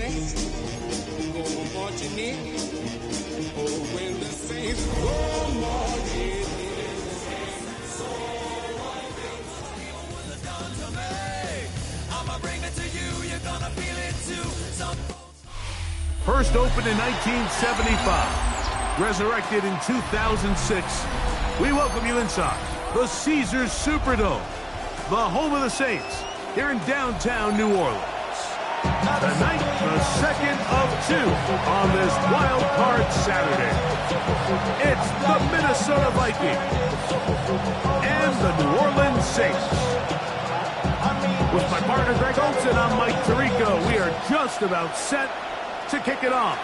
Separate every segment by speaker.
Speaker 1: saints go marching in. Oh, when the saints go marching in. So one thing was done to me. I'ma bring it to you. You're gonna feel it too.
Speaker 2: First opened in 1975, resurrected in 2006. We welcome you inside the Caesars Superdome, the home of the Saints, here in downtown New Orleans. Tonight, the second of two on this wild card Saturday. It's the Minnesota Vikings and the New Orleans Saints. With my partner Greg Olson, I'm Mike Tirico. We are just about set to kick it off.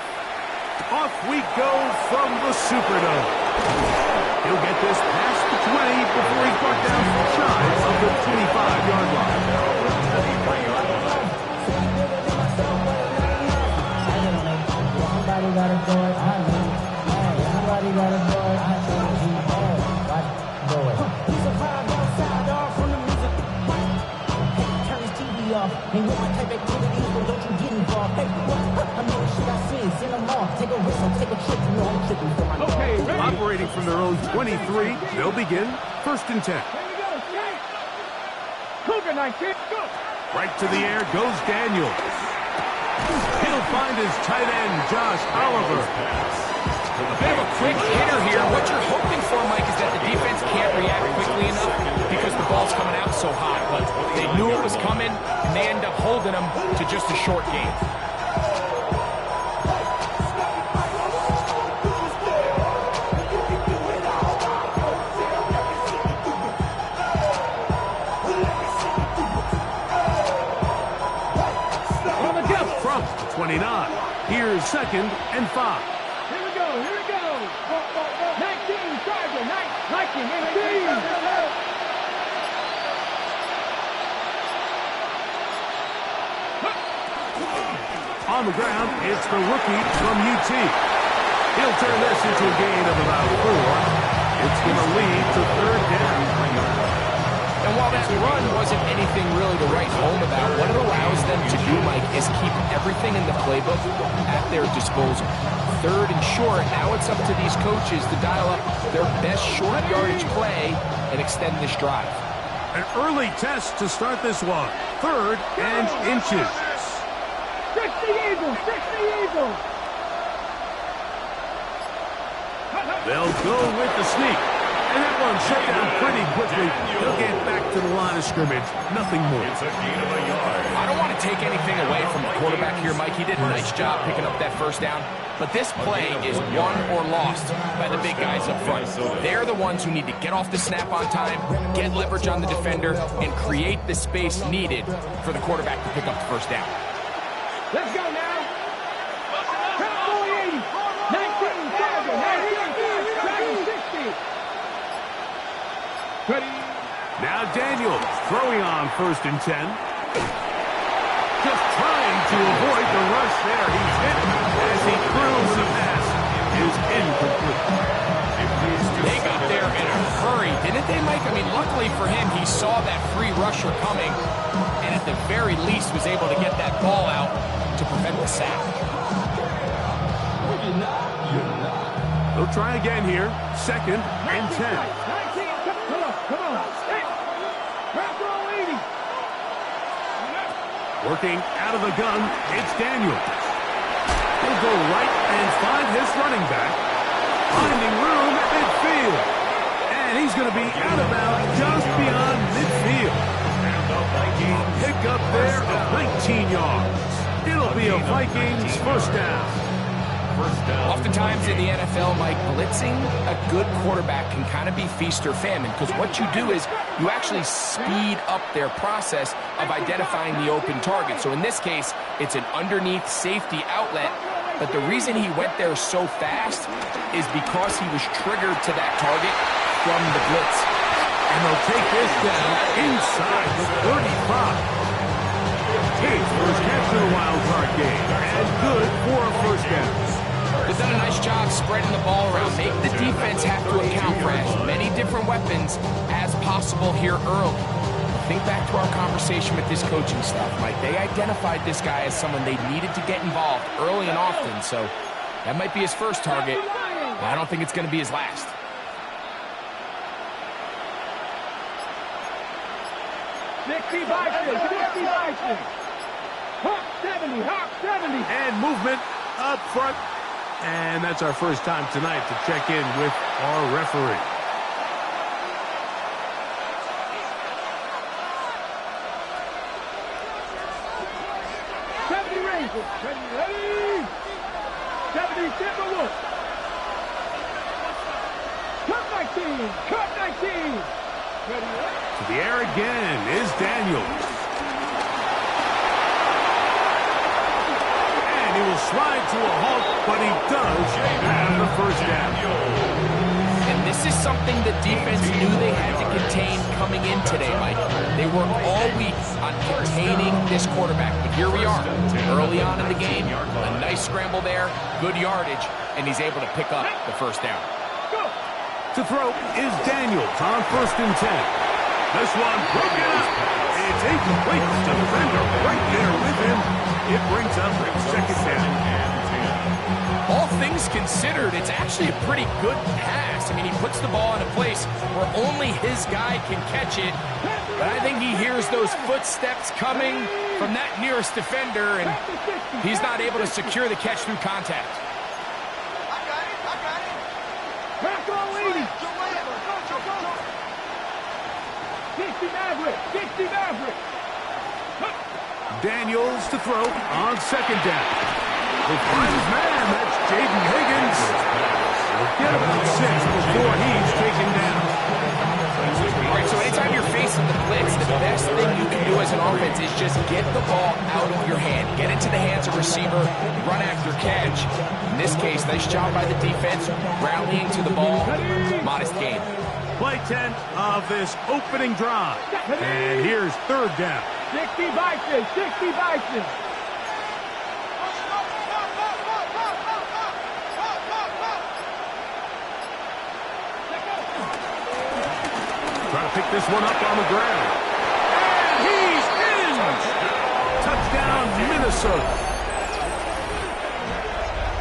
Speaker 2: Off we go from the Superdome. He'll get this past the 20 before he's brought down shy of the 25-yard line.
Speaker 3: Somebody got a door, I know. Somebody got a door, I know. Go away. He's a vibe outside, dog, from the music. Turn his TV off. Ain't with my type activities, but don't you get involved. Hey, what? I know the shit I see. Send them off. Take a risk, I'll take a trip. You know I'm tripping for my dog.
Speaker 2: Okay, operating from their own 23, they'll begin first and 10.
Speaker 4: Cougar 19, go!
Speaker 2: Right to the air goes Daniels. He'll find his tight end, Josh Oliver.
Speaker 5: A bit of a quick hitter here. What you're hoping for, Mike, is that the defense can't react quickly enough because the ball's coming out so high. But they knew it was coming, and they end up holding them to just a short game.
Speaker 2: On the jump from 29. Here's second and 5.
Speaker 4: Here we go, here we go! 19, Charger, 19, 18!
Speaker 2: On the ground, it's the rookie from UT. He'll turn this into a gain of about 4. It's going to lead to third down.
Speaker 5: And while that run wasn't anything really to write home about, what it allows them to do, Mike, is keep everything in the playbook at their disposal. Third and short, now it's up to these coaches to dial up their best short yardage play and extend this drive.
Speaker 2: An early test to start this one. Third and inches.
Speaker 4: 60 Eagles, 60 Eagles!
Speaker 2: They'll go with the sneak. And that one shut down pretty quickly. They'll get back to the line of scrimmage. Nothing more.
Speaker 5: It's a gain of a yard. I don't want to take anything away from the quarterback here, Mike. He did a nice job picking up that first down. But this play is won or lost by the big guys up front. They're the ones who need to get off the snap on time, get leverage on the defender, and create the space needed for the quarterback to pick up the first down.
Speaker 4: Let's go now! Cowboy 80! 19, Charger, 19, 60! Ready?
Speaker 2: Now Daniels throwing on first and 10. Just trying to avoid the rush there. He's hit as he throws the pass. Is incomplete.
Speaker 5: They got there in a hurry, didn't they, Mike? I mean, luckily for him, he saw that free rusher coming, and at the very least was able to get that ball out to prevent the sack.
Speaker 2: They'll try again here. Second and 10.
Speaker 4: 19, come on. Hey, grab throw 80.
Speaker 2: Working out of the gun, it's Daniels. He'll go right and find his running back. Finding room at midfield. And he's going to be out of bounds just beyond midfield. And the Vikings pick up there of 19 yards. It'll be a Vikings first down.
Speaker 5: Oftentimes in the NFL, Mike, blitzing a good quarterback can kind of be feast or famine, because what you do is you actually speed up their process of identifying the open target. So in this case, it's an underneath safety outlet, but the reason he went there so fast is because he was triggered to that target from the blitz.
Speaker 2: And they'll take this down inside the 35. His first catch in a wild card game, and good for a first down.
Speaker 5: They've done a nice job spreading the ball around. Make the defense have to account for as many different weapons as possible here early. think back to our conversation with this coaching staff, Mike. They identified this guy as someone they needed to get involved early and often, so that might be his first target. I don't think it's going to be his last.
Speaker 4: Hawk 70, Hawk 70.
Speaker 2: And movement up front. And that's our first time tonight to check in with our referee.
Speaker 4: Ready? 70, Timberwolves. Cut 19. Ready?
Speaker 2: To the air again is Daniels. And he will slide to a halt, but he does have the first down.
Speaker 5: And this is something the defense knew they had to contain coming in today, Mike. They worked all week on containing this quarterback, but here we are, early on in the game, a nice scramble there, good yardage, and he's able to pick up the first down.
Speaker 2: To throw is Daniels on 1st and 10. This one broken up. It's incomplete. The defender right there with him. It brings up second down.
Speaker 5: All things considered, it's actually a pretty good pass. I mean, he puts the ball in a place where only his guy can catch it. But I think he hears those footsteps coming from that nearest defender, and he's not able to secure the catch through contact.
Speaker 4: Back on 80. 60 Maverick.
Speaker 2: Daniels to throw on 2nd down. He'll find his man. That's Jaden Higgins. He'll get about 6 before he's taken down.
Speaker 5: All right, so anytime you're facing the blitz, the best thing you can do as an offense is just get the ball out of your hand. Get into the hands of receiver, run after catch. In this case, nice job by the defense, rallying to the ball. Modest gain.
Speaker 2: Play 10 of this opening drive. And here's 3rd down.
Speaker 4: 60 Bison.
Speaker 2: Trying to pick this one up on the ground. And he's in! Touchdown, Minnesota.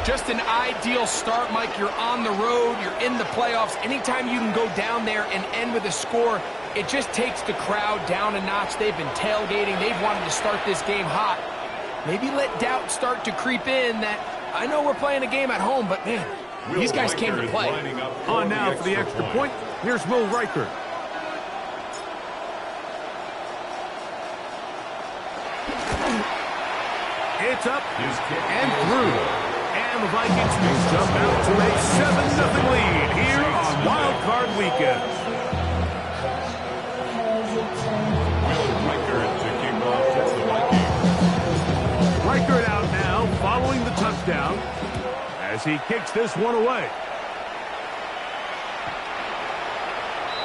Speaker 5: Just an ideal start, Mike. You're on the road. You're in the playoffs. Anytime you can go down there and end with a score, it just takes the crowd down a notch. They've been tailgating. They've wanted to start this game hot. Maybe let doubt start to creep in that I know we're playing a game at home, but, man, these guys came to play.
Speaker 2: On now for the extra point. Here's Will Reichert. It's up and through. And the Vikings will jump out to a 7-0 lead here on Wild Card Weekend.
Speaker 1: Will Reichert to kick off for the Vikings.
Speaker 2: Reichert out now following the touchdown as he kicks this one away.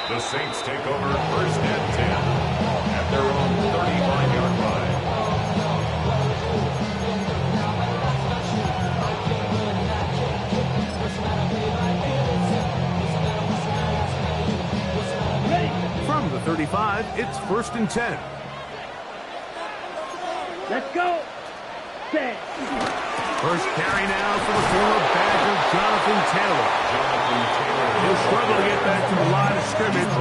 Speaker 1: The Saints take over 1st and 10 at their own 35-yard line.
Speaker 2: From the 35, it's 1st and 10.
Speaker 4: Let's go. 10.
Speaker 2: First carry now for the former Badger, Jonathan Taylor. He'll struggle to get back to the line of scrimmage.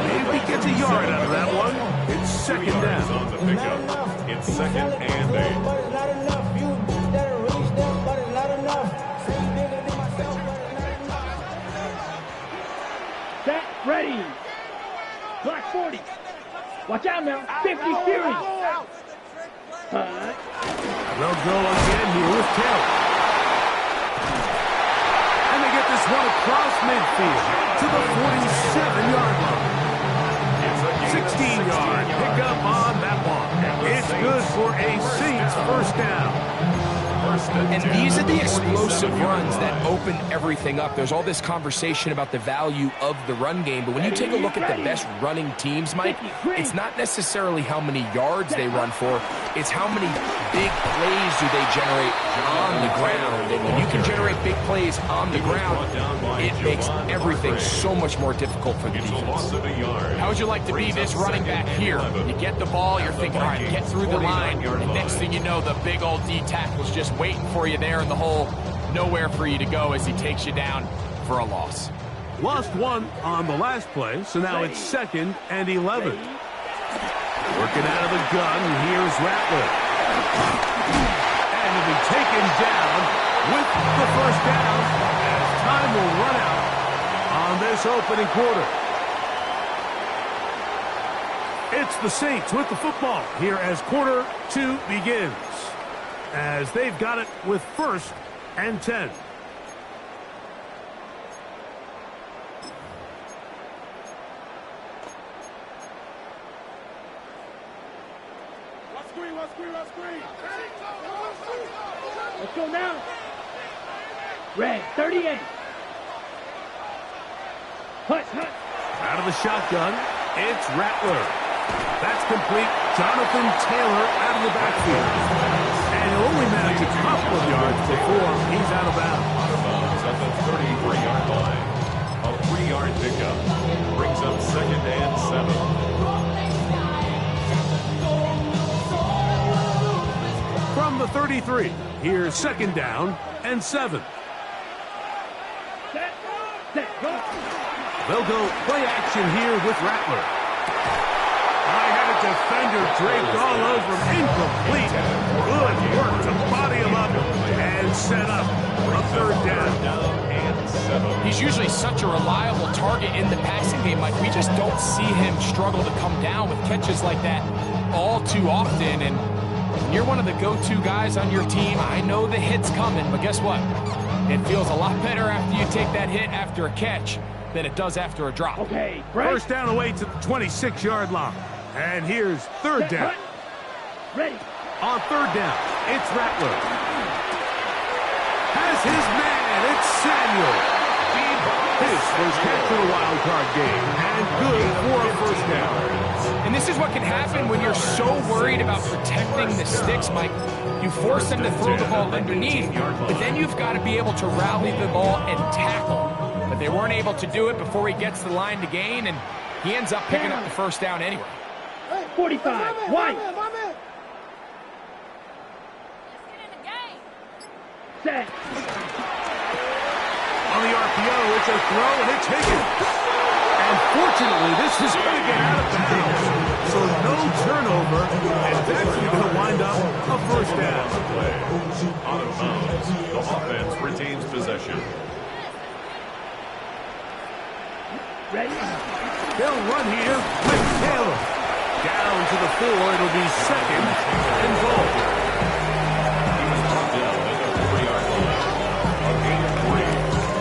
Speaker 2: Maybe he gets a yard out of that one. It's 2nd down.
Speaker 1: On the pickup. It's 2nd and 8.
Speaker 4: Set. Ready. Block 40. Watch out now. 50 series.
Speaker 2: They'll go again here with Taylor. And they get this one across midfield to the 47-yard line. 16-yard pickup on that one. It's good for a Saints 1st down.
Speaker 5: And these are the explosive runs that open everything up. There's all this conversation about the value of the run game, but when you take a look at the best running teams, Mike, it's not necessarily how many yards they run for, it's how many big plays do they generate on the ground. And when you can generate big plays on the ground, it makes everything so much more difficult for the defense.
Speaker 6: How would you like to be this running back here? You get the ball, you're thinking, all right, get through the line, and next thing you know, the big old D tackle's just waiting for you there in the hole. Nowhere for you to go as he takes you down for a loss.
Speaker 2: Lost one on the last play, so now it's 2nd and 11. Working out of the gun, here's Rattler. And he'll be taken down with the first down as time will run out on this opening quarter. It's the Saints with the football here as quarter 2 begins, as they've got it with 1st and 10.
Speaker 4: Let's go now. Red, 38. Hut.
Speaker 2: Out of the shotgun, it's Rattler. That's complete. Jonathan Taylor out of the backfield. And he'll only manage a couple of yards before he's out of bounds.
Speaker 6: Out of bounds at the 33-yard line. A 3-yard pickup brings up 2nd and 7.
Speaker 2: From the 33, here's 2nd down and 7.
Speaker 4: Set, go.
Speaker 2: They'll go play action here with Rattler. I had a defender draped all over him. Incomplete. Good work to body him up and set up a 3rd down.
Speaker 5: He's usually such a reliable target in the passing game. Like, we just don't see him struggle to come down with catches like that all too often. And when you're one of the go-to guys on your team, I know the hit's coming, but guess what? It feels a lot better after you take that hit after a catch than it does after a drop.
Speaker 4: Okay, break.
Speaker 2: First down away to the 26-yard line. And here's 3rd down.
Speaker 4: Ready.
Speaker 2: On 3rd down, it's Rattler. Has his man, it's Samuel. His first catch of the wild card game, and good for a 1st down.
Speaker 5: And this is what can happen when you're so worried about protecting the sticks, Mike. You force them to throw the ball underneath, but then you've got to be able to rally the ball and tackle. But they weren't able to do it before he gets the line to gain, and he ends up picking up the 1st down anyway.
Speaker 4: 45, White. Set.
Speaker 2: On the RPO, it's a throw, and it's taken. And fortunately, this is going to get out of bounds. So no turnover, and it's actually going to wind up a 1st down.
Speaker 6: Out of bounds. The offense retains possession.
Speaker 4: Ready.
Speaker 2: They'll run here with Taylor. Down to the 4, it'll be 2nd and goal.
Speaker 6: He was brought down at the 3-yard line. A gain of 3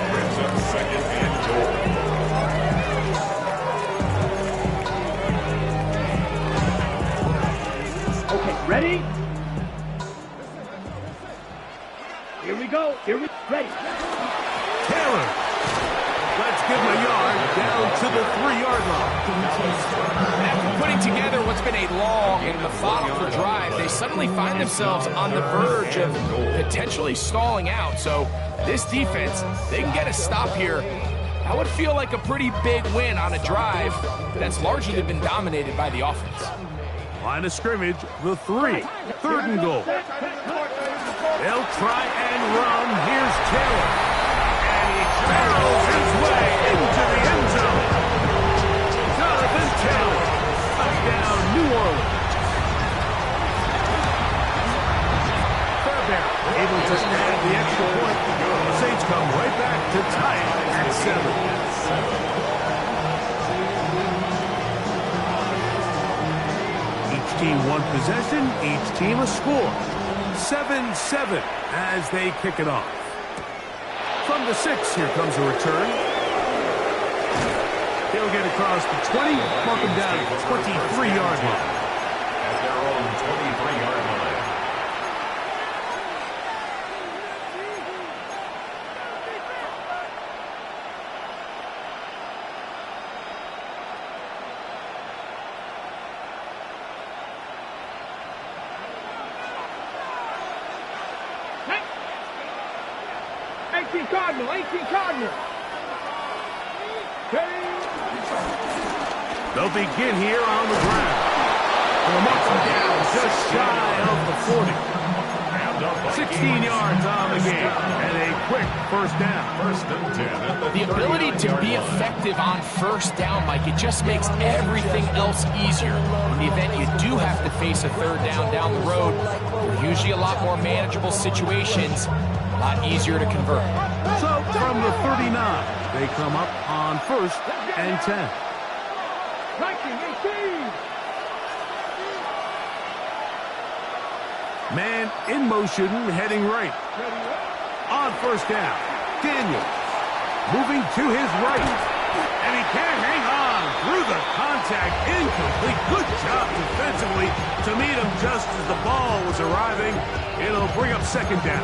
Speaker 6: brings up 2nd and goal.
Speaker 4: Okay, ready? Here we go. Ready.
Speaker 2: Taylor. Let's give him a yard down to the 3-yard line.
Speaker 5: After putting together what's been a long and methodical drive, they suddenly find themselves on the verge of potentially stalling out. So this defense, they can get a stop here. That would feel like a pretty big win on a drive that's largely been dominated by the offense.
Speaker 2: Line of scrimmage, the 3. 3rd and goal. They'll try and run. Here's Taylor. And he barrels his way into the end zone. Jonathan Taylor. Touchdown, New Orleans. Fairbairn able to add the extra point. The Saints come right back to tie it at 7. Each team one possession, each team a score. 7-7 as they kick it off. From the 6, here comes a return. He'll get across the 20, mark him down at the 23-yard line.
Speaker 6: At their own 23-yard line.
Speaker 4: 18 Cardinal, 18 Cardinal.
Speaker 2: They'll begin here on the ground. They'll mark them down just shy of the 40. 16 yards on the game, and a quick first down.
Speaker 1: First and 10.
Speaker 5: The ability to be effective on first down, Mike, it just makes everything else easier. In the event you do have to face a third down the road, they're usually a lot more manageable situations, a lot easier to convert.
Speaker 2: So from the 39, they come up on first and 10.
Speaker 4: 19, 18.
Speaker 2: Man in motion, heading right. On first down, Daniel moving to his right. And he can't hang on through the contact. Incomplete. Good job defensively to meet him just as the ball was arriving. It'll bring up second down.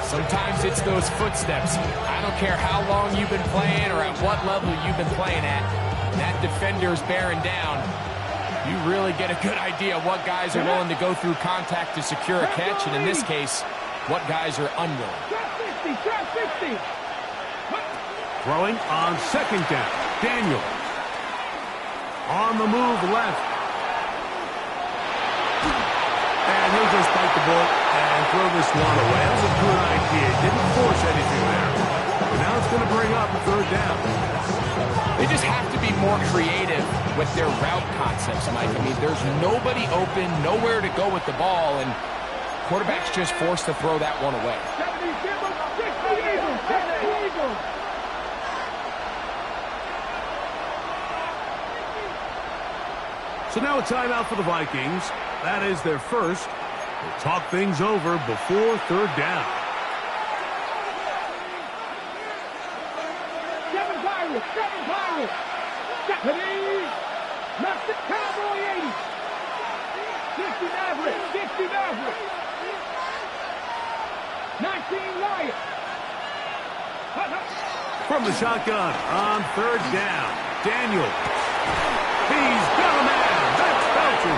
Speaker 5: Sometimes it's those footsteps. I don't care how long you've been playing or at what level you've been playing at. That defender's bearing down. You really get a good idea of what guys are willing to go through contact to secure a catch, and in this case, what guys are unwilling.
Speaker 4: Trap 60.
Speaker 2: Throwing on second down, Daniel. On the move left. And he'll just bite the bullet and throw this one away. That was a good idea. Didn't force anything there. But now it's going to bring up a third down.
Speaker 5: They just have to be more creative with their route concepts, Mike. I mean, there's nobody open, nowhere to go with the ball, and quarterback's just forced to throw that one away.
Speaker 4: 70, 60 Eagles.
Speaker 2: So now a timeout for the Vikings. That is their first. They'll talk things over before third down.
Speaker 4: Seven Pirates. Japanese. Master Cowboy 80. 60 Maverick. 19 Lions.
Speaker 2: From the shotgun on third down, Daniel. He's got a man. That's Felton.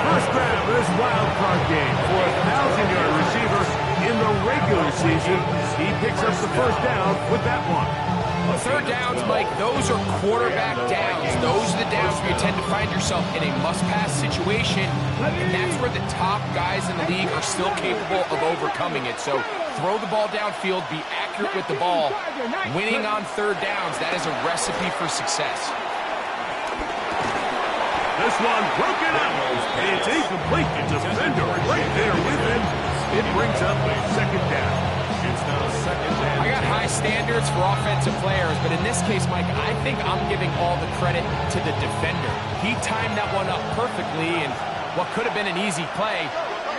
Speaker 2: First grab of this wild card game for a 1,000-yard receiver in the regular season. He picks up the first down with that one.
Speaker 5: Third downs, Mike, those are quarterback downs. Those are the downs where you tend to find yourself in a must-pass situation, and that's where the top guys in the league are still capable of overcoming it. So throw the ball downfield, be accurate with the ball. Winning on third downs, that is a recipe for success.
Speaker 2: This one broken up. It's incomplete. The defender right there with him. It brings up second down.
Speaker 1: It's now second down.
Speaker 5: I got high standards for offensive players, but in this case, Mike, I think I'm giving all the credit to the defender. He timed that one up perfectly, and what could have been an easy play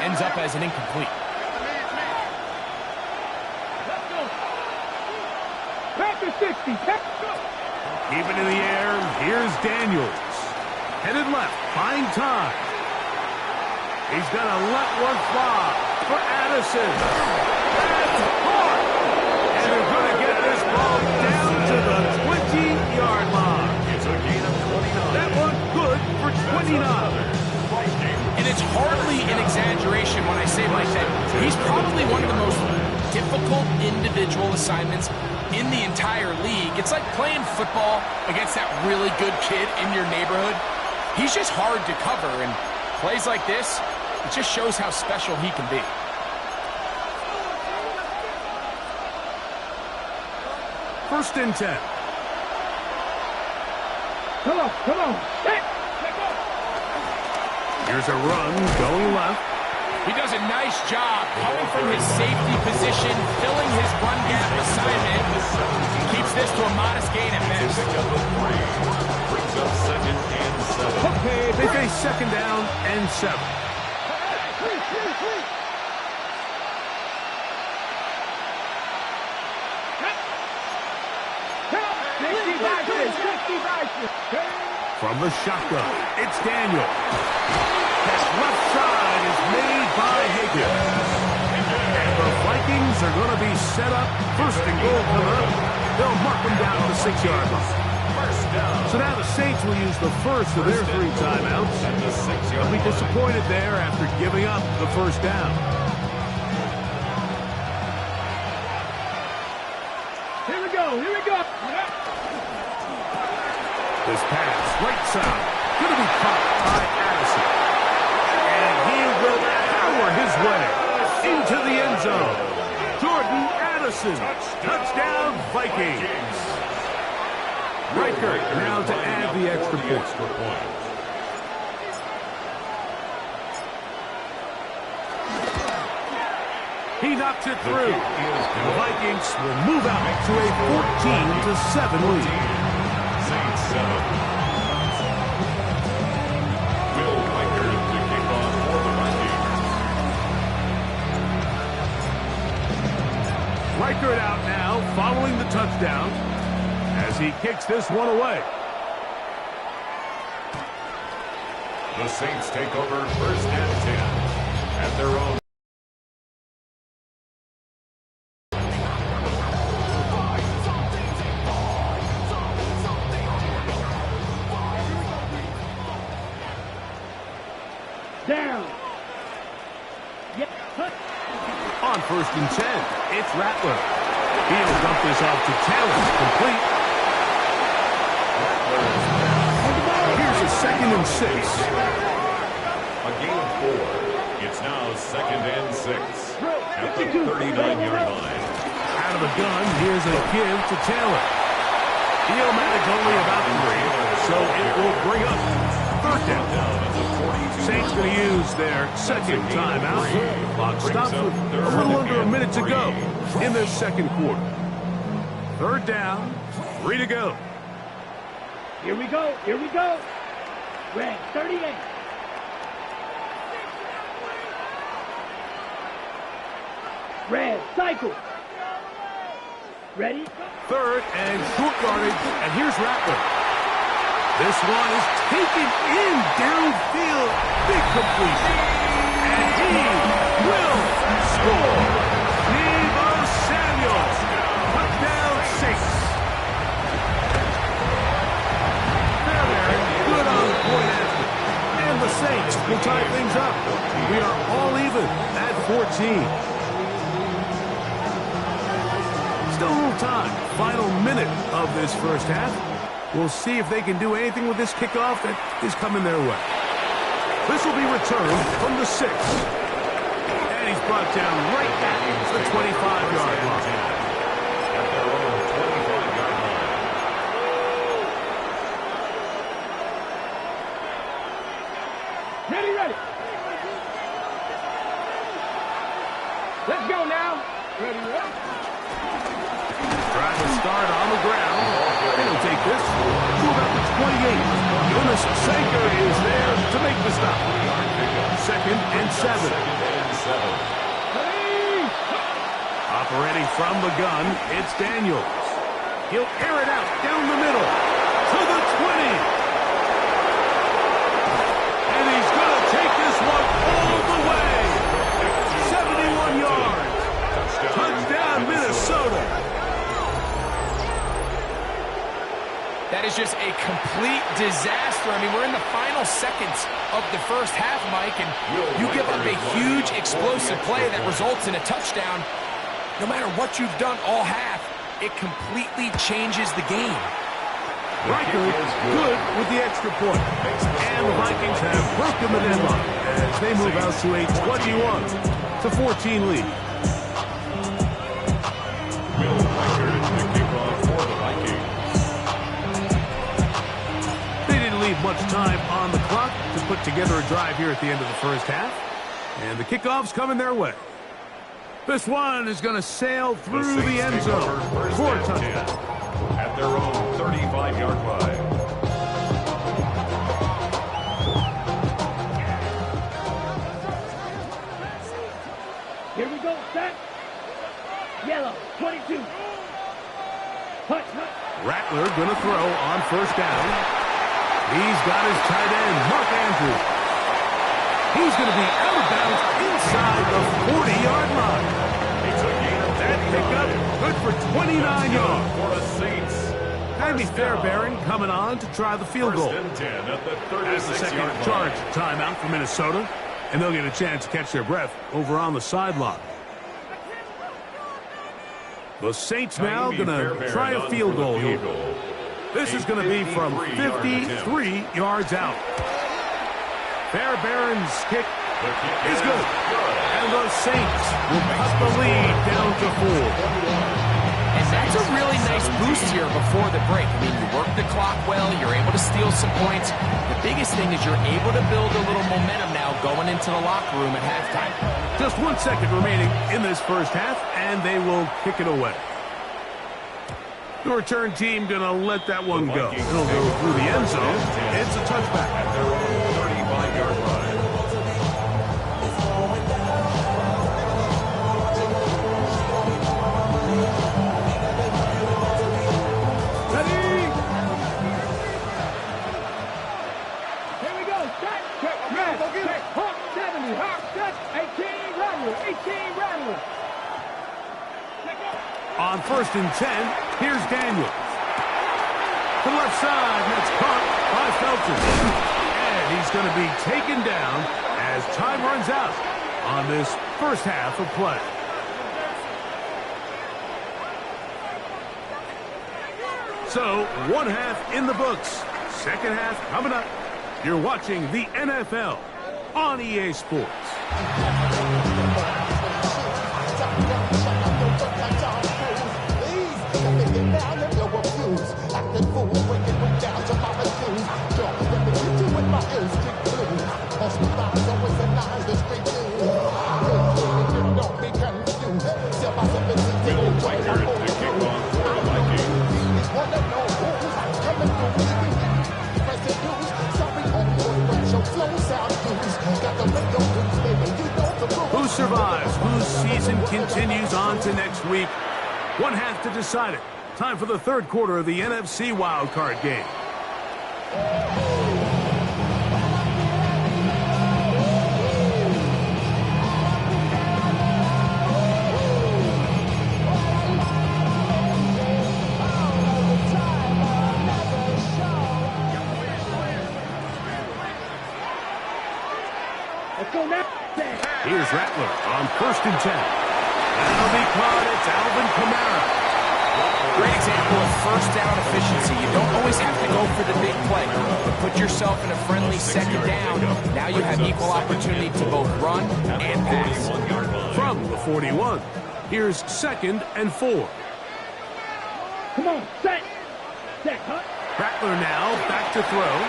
Speaker 5: ends up as an incomplete.
Speaker 4: Panther 60.
Speaker 2: Keep it in the air. Here's Daniels. Headed left. Fine time. He's going to let one fly for Addison. That's hard. And they're going to get this ball down to the 20-yard line.
Speaker 1: It's a gain of 29.
Speaker 2: That one good for 29.
Speaker 5: And it's hardly an exaggeration when I say, Mike, that he's probably one of the most difficult individual assignments in the entire league. It's like playing football against that really good kid in your neighborhood. He's just hard to cover, and plays like this, it just shows how special he can be.
Speaker 2: First and 10.
Speaker 4: Come on.
Speaker 2: Here's a run going left.
Speaker 5: He does a nice job coming from his safety position, filling his run gap assignment. Keeps this to a modest gain at best.
Speaker 1: Brings up second and 7.
Speaker 2: Okay, they face second down and 7. From the shotgun, it's Daniel. That left side is made by Higgins. And the Vikings are going to be set up. First and goal coming up. They'll mark them down to the 6-yard line.
Speaker 1: First down.
Speaker 2: So now the Saints will use the first of their 3 timeouts.
Speaker 1: At the 6-yard
Speaker 2: They'll be
Speaker 1: line.
Speaker 2: disappointed there after giving up the first down.
Speaker 4: Here we go. Here we go.
Speaker 2: This pass, right side, going to be caught by Addison. And he will power his way into the end zone. Jordan Addison, touchdown Vikings. Riker now to add the extra point. He knocks it through. The Vikings will move out to a 14-7 lead.
Speaker 1: Saints 7. Will Riker to kick off for the Vikings.
Speaker 2: Riker out now, following the touchdown, as he kicks this one away.
Speaker 1: The Saints take over 1st and 10 at their own.
Speaker 4: Down.
Speaker 2: On 1st and 10, it's Rattler. He'll dump this off to Taylor, complete. Here's a 2nd and 6.
Speaker 1: A gain of 4. It's now 2nd and 6 at the 39-yard line.
Speaker 2: Out of the gun, here's a give to Taylor. He'll manage only about 3, so it will bring up 3rd down. Saints going to use their 2nd timeout. Clock stops with a little under a minute to go in this 2nd quarter. 3rd down, 3 to go.
Speaker 4: Here we go. Here we go. Red 38. Red cycle. Ready?
Speaker 2: 3rd and short yardage, and here's Rattler. This one is taken in downfield. Big completion. And he will score. Deebo Samuel. Touchdown Saints. There. Good on the point after. And the Saints will tie things up. We are all even at 14. Still a little time. Final minute of this 1st half. We'll see if they can do anything with this kickoff that is coming their way. This will be returned from the 6. And he's brought down right at the 25-yard line.
Speaker 1: At their own 25-yard line.
Speaker 4: Ready, ready. Let's go now. Ready, ready.
Speaker 2: Trying to start on the ground. They'll take this to about the 28. Jonas Sanker is there to make the stop. 2nd and 7. Operating from the gun, it's Daniels. He'll air it out down the middle to the 20. And he's going to take this one all the way. 71 yards. Touchdown, Minnesota.
Speaker 5: That is just a complete disaster. I mean, we're in the final seconds of the 1st half, Mike, and you give up a huge explosive play that results in a touchdown. No matter what you've done all half, it completely changes the game.
Speaker 2: Riker good with the extra point. And the Vikings have broken the deadlock as they move out to a 21-14 lead.
Speaker 1: Will Riker to kick off for the Vikings.
Speaker 2: Leave much time on the clock to put together a drive here at the end of the 1st half. And the kickoff's coming their way. This one is going to sail through the end zone for a touchdown.
Speaker 1: At their own 35-yard line.
Speaker 4: Here we go. Set. Yellow 22. Hut.
Speaker 2: Rattler going to throw on 1st down. He's got his tight end, Mark Andrews. He's going to be out of bounds inside the 40-yard line. That pickup good for 29 yards.
Speaker 1: For the Saints.
Speaker 2: That'd be fair, Barron, coming on to try the field goal.
Speaker 1: 1st and 10 at the
Speaker 2: That's the 2nd
Speaker 1: 36-yard
Speaker 2: charge
Speaker 1: line.
Speaker 2: timeout for Minnesota, and they'll get a chance to catch their breath over on the sideline. The Saints now going to try a field goal here. This is going to be from 53 yards out. Fairbairn's kick is good. And the Saints will cut the lead down to 4.
Speaker 5: And that's a really nice boost here before the break. I mean, you work the clock well, you're able to steal some points. The biggest thing is you're able to build a little momentum now going into the locker room at halftime.
Speaker 2: Just 1 second remaining in this first half, and they will kick it away. The return team going to let that one go. It'll go through the end zone. It's a touchback.
Speaker 7: At their own 35-yard line.
Speaker 2: On 1st and 10, here's Daniels. To the left side, that's caught by Felton. And he's going to be taken down as time runs out on this first half of play. So, 1 half in the books. Second half coming up. You're watching the NFL on EA Sports. Who survives? Whose season continues on to next week? 1 half to decide it. Time for the third quarter of the NFC wildcard game. Here's Rattler on 1st and 10. That'll be caught. It's Alvin Kamara.
Speaker 5: Great example of first down efficiency. You don't always have to go for the big play. But put yourself in a friendly second down. Now you have equal opportunity to both run and pass.
Speaker 2: From the 41, here's 2nd and 4.
Speaker 4: Come on, set. Set, cut.
Speaker 2: Rattler now back to throw.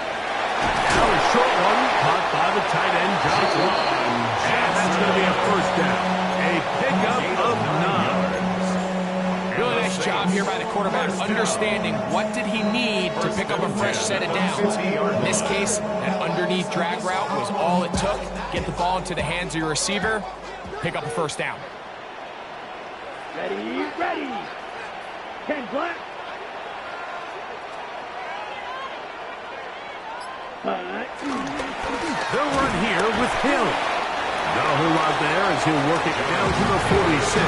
Speaker 2: Now a short one caught by the tight end Johnson. And that's going to be a first down. A pickup of 9.
Speaker 5: Really nice job here by the quarterback, understanding what did he need to pick up a fresh set of downs. In this case, that underneath drag route was all it took. Get the ball into the hands of your receiver, pick up a first down.
Speaker 4: Ready, ready. 10 black.
Speaker 2: They'll run here with Hill. Not a whole lot there as he'll work it down to the 46.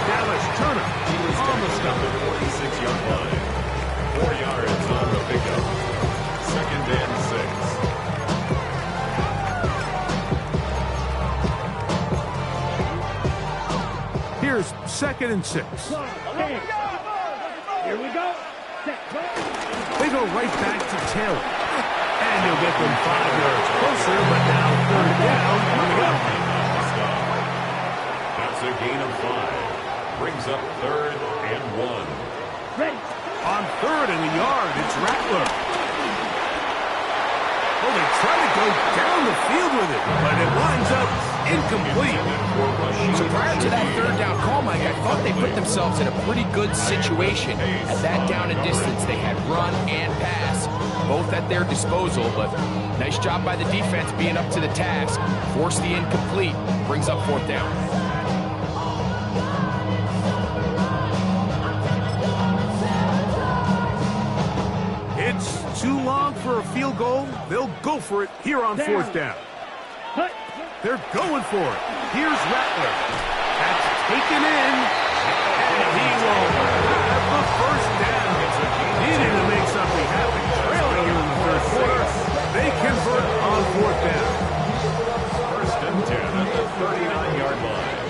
Speaker 2: Dallas Turner on the stop.
Speaker 7: 46-yard line. 4 yards on the pickup. 2nd and 6.
Speaker 2: Here's 2nd and 6.
Speaker 4: Here we go.
Speaker 2: They go right back to Taylor. And you'll get them 5 yards closer, but now 3rd down coming up.
Speaker 7: That's a gain of 5. Brings up 3rd and 1.
Speaker 4: Ready.
Speaker 2: On 3rd and a yard, it's Rattler. Oh, they try to go down the field with it, but it winds up incomplete.
Speaker 5: So prior to that 3rd down call, Mike, I thought they put themselves in a pretty good situation. At that down and distance, they had run and pass, both at their disposal, but nice job by the defense being up to the task. Force the incomplete, brings up 4th down.
Speaker 2: It's too long for a field goal. They'll go for it here on 4th down. They're going for it. Here's Rattler. That's taken in. And he will have the first down. Needing to make something happen. Trailing here in the 3rd quarter. They convert on 4th down.
Speaker 7: 1st and 10 at the 39-yard line.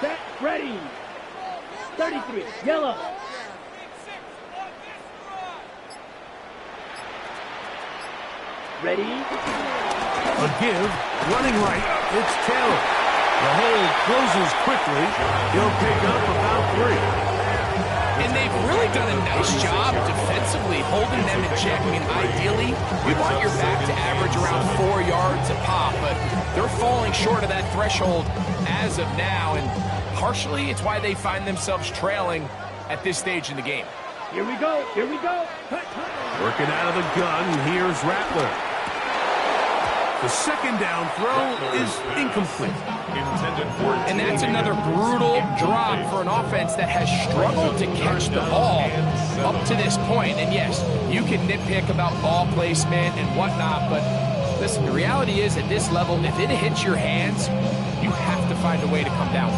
Speaker 4: Set. 33, yellow. Ready?
Speaker 2: A give, running right, it's Taylor. The hole closes quickly. He'll pick up about 3.
Speaker 5: And they've really done a nice job defensively holding them in check. I mean, ideally, you want your back to average around 4 yards a pop, but they're falling short of that threshold as of now, and partially it's why they find themselves trailing at this stage in the game.
Speaker 4: Here we go, here we go.
Speaker 2: Working out of the gun, here's Rattler. The second down throw is incomplete.
Speaker 5: And that's another brutal drop for an offense that has struggled to catch the ball up to this point. And yes, you can nitpick about ball placement and whatnot, but listen, the reality is at this level, if it hits your hands, you have to find a way to come down.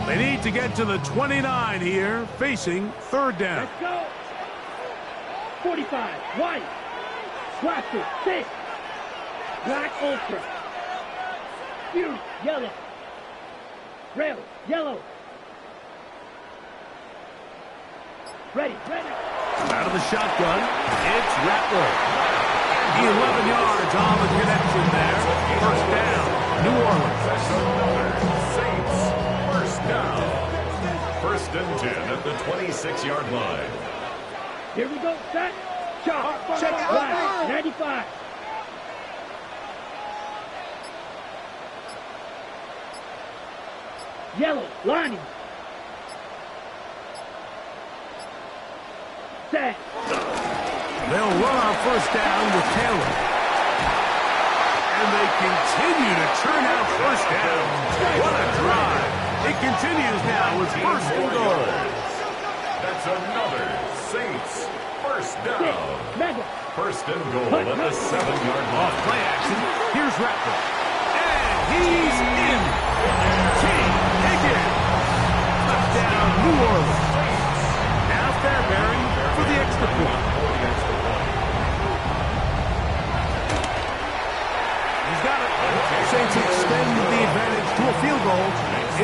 Speaker 2: They need to get to the 29 here, facing third down.
Speaker 4: Let's go. 45, white, blaster, 6, black ultra, huge, yellow, rail, yellow, ready.
Speaker 2: Out of the shotgun, it's Rattler. 11 yards on the connection there. First down, New Orleans.
Speaker 7: Saints, first down. First and 10 at the 26-yard line.
Speaker 4: Here we go, set, chop, check, black, 95. Yellow, lining. Set.
Speaker 2: They'll run on first down with Taylor. And they continue to churn out first down. What a drive. It continues now with first and goal.
Speaker 7: That's another Saints first down. First and goal at the 7-yard line.
Speaker 2: Off play action, here's Rattler. And he's in. King Higgins. Touchdown, New Orleans. Now Fairbury for the extra point. He's got it. Saints extend the advantage to a field goal.